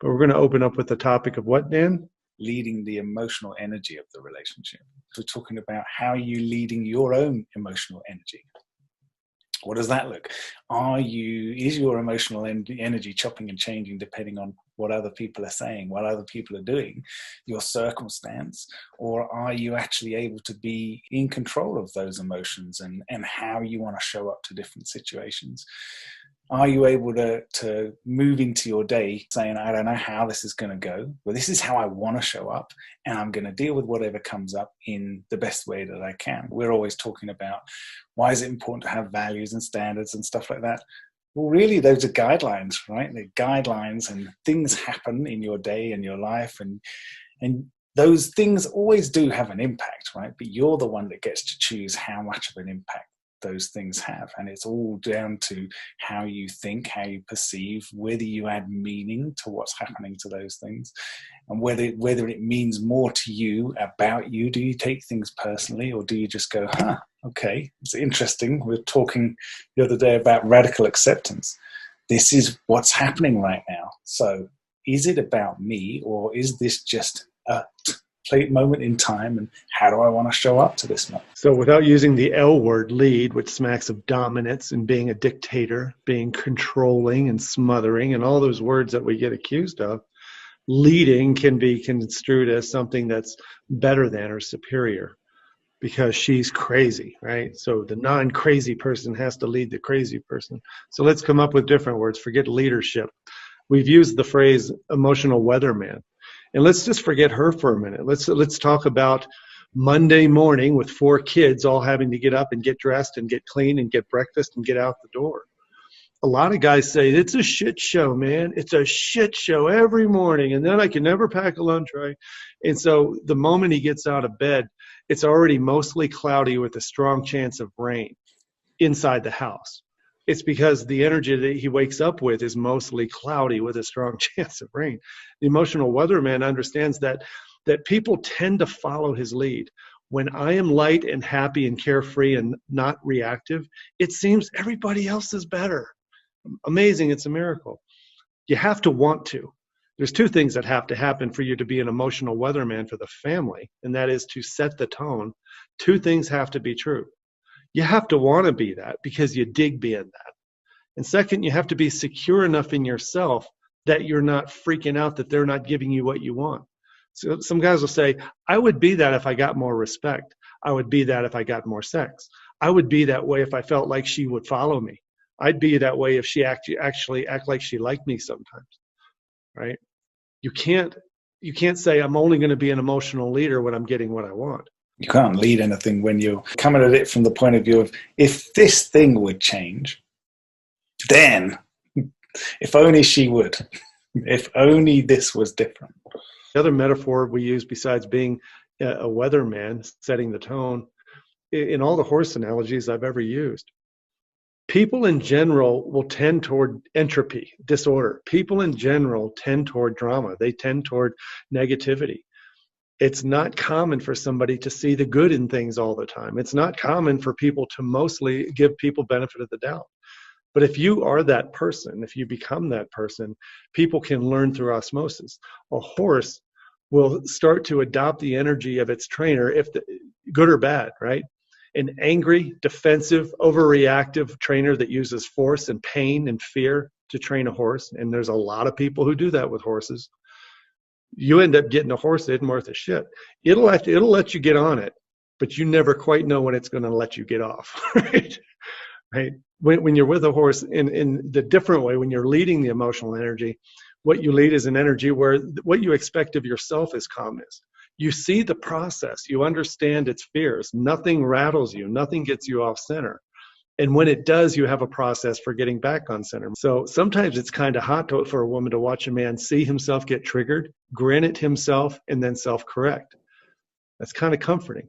But we're going to open up with the topic of what, Dan? Leading the emotional energy of the relationship. We're talking about how you leading your own emotional energy. What does that look? Is your emotional energy chopping and changing depending on what other people are saying, what other people are doing, your circumstance, or are you actually able to be in control of those emotions and how you want to show up to different situations? Are you able to move into your day saying, I don't know how this is going to go, but this is how I want to show up, and I'm going to deal with whatever comes up in the best way that I can. We're always talking about why is it important to have values and standards and stuff like that. Well, really, those are guidelines, right? They're guidelines, and things happen in your day and your life, and those things always do have an impact, right? But you're the one that gets to choose how much of an impact those things have, and it's all down to how you think, how you perceive, whether you add meaning to what's happening to those things, and whether it means more to you about you. Do you take things personally, or do you just go, okay, it's interesting, we were talking the other day about radical acceptance. This is what's happening right now, so is it about me, or is this just a moment in time, and how do I want to show up to this moment? So without using the L word, lead, which smacks of dominance and being a dictator, being controlling and smothering, and all those words that we get accused of, leading can be construed as something that's better than or superior because she's crazy, right? So the non-crazy person has to lead the crazy person. So let's come up with different words. Forget leadership. We've used the phrase emotional weatherman. And let's just forget her for a minute. Let's talk about Monday morning with 4 kids all having to get up and get dressed and get clean and get breakfast and get out the door. A lot of guys say, it's a shit show, man. It's a shit show every morning. And then I can never pack a lunch, right? And so the moment he gets out of bed, it's already mostly cloudy with a strong chance of rain inside the house. It's because the energy that he wakes up with is mostly cloudy with a strong chance of rain. The emotional weatherman understands that people tend to follow his lead. When I am light and happy and carefree and not reactive, it seems everybody else is better. Amazing, it's a miracle. You have to want to. There's 2 things that have to happen for you to be an emotional weatherman for the family, and that is to set the tone. 2 things have to be true. You have to want to be that because you dig being that. And second, you have to be secure enough in yourself that you're not freaking out that they're not giving you what you want. So some guys will say, I would be that if I got more respect. I would be that if I got more sex. I would be that way if I felt like she would follow me. I'd be that way if she actually act like she liked me sometimes, right? You can't say I'm only going to be an emotional leader when I'm getting what I want. You can't lead anything when you're coming at it from the point of view of, if this thing would change, then if only she would, if only this was different. The other metaphor we use besides being a weatherman, setting the tone, in all the horse analogies I've ever used, people in general will tend toward entropy, disorder. People in general tend toward drama. They tend toward negativity. It's not common for somebody to see the good in things all the time. It's not common for people to mostly give people benefit of the doubt. But if you are that person, if you become that person, people can learn through osmosis. A horse will start to adopt the energy of its trainer, good or bad, right? An angry, defensive, overreactive trainer that uses force and pain and fear to train a horse, and there's a lot of people who do that with horses, you end up getting a horse that isn't worth a shit. It'll let you get on it, but you never quite know when it's going to let you get off, right? Right? When you're with a horse in the different way, when you're leading the emotional energy, what you lead is an energy where what you expect of yourself is calmness. You see the process. You understand its fears. Nothing rattles you. Nothing gets you off center. And when it does, you have a process for getting back on center. So sometimes it's kind of hot for a woman to watch a man see himself get triggered, grin at himself, and then self-correct. That's kind of comforting.